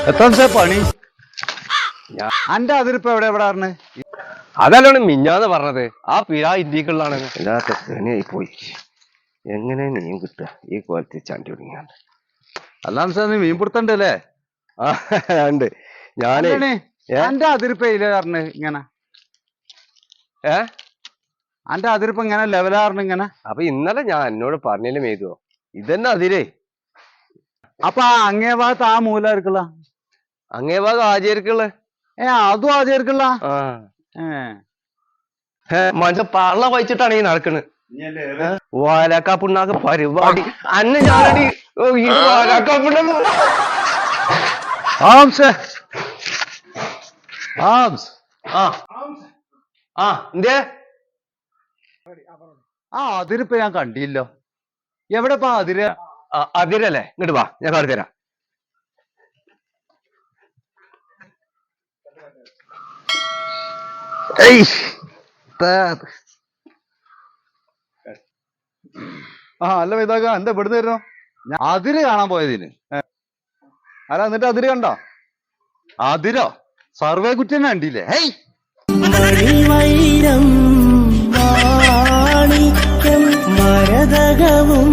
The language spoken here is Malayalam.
എത്ര പണി അന്റെ അതിരിപ്പോ എവിടെ പറഞ്ഞ് അതല്ലാണ് മിഞ്ഞാന്ന് പറഞ്ഞത് ആ പിഴ ഇന്ത്യക്കുള്ളതാണ്. ഇല്ലാത്ത പണിയായി പോയി. എങ്ങനെ മീൻ കിട്ടുക ഈ കോലത്തിൽ ചണ്ടി ഒടുങ്ങിയാണ്? അല്ലാന്ന് നീ മീൻ പിടുത്തണ്ടല്ലേ? ആ ഉണ്ട്. ഞാനേ അന്റെ അതിരിപ്പ ഇല്ല പറഞ്ഞ് ഇങ്ങനെ അന്റെ അതിരിപ്പ ഇങ്ങനെ ലെവലാറിന് ഇങ്ങനെ. അപ്പൊ ഇന്നലെ ഞാൻ എന്നോട് പറഞ്ഞില്ലേ മേതുവോ ഇതന്നെ അതിരേ. അപ്പൊ ആ അങ്ങേ ഭാഗത്ത് ആ മൂലായിരിക്കുള്ള അങ്ങേ ഭാഗം ആചാരിക്കുള്ള അതും ആചാരിക്കുള്ള മനുഷ്യ പള്ള വഹിച്ചിട്ടാണ് ഈ നടക്കണ്. വാലാക്കാ പുണ്ണാക്ക് പരിപാടി അന്ന് ഞാനടി വാലാക്കാ പുണ്ണ എന്തേ അതിരിപ്പ ഞാൻ കണ്ടില്ലോ. എവിടെപ്പാ അതിര്? അതിരല്ലേ? ഇങ്ങോട്ട് വാ, ഞാൻ കാണിച്ചു തരാം. അല്ല ഇതാക്ക എന്താ ഇവിടുന്ന് വരുന്നോ? അതിര് കാണാൻ പോയതിന്. അല്ല എന്നിട്ട് അതിര് കണ്ടോ? അതിരോ സർവേ കുറ്റം കണ്ടില്ലേ? മരതകവും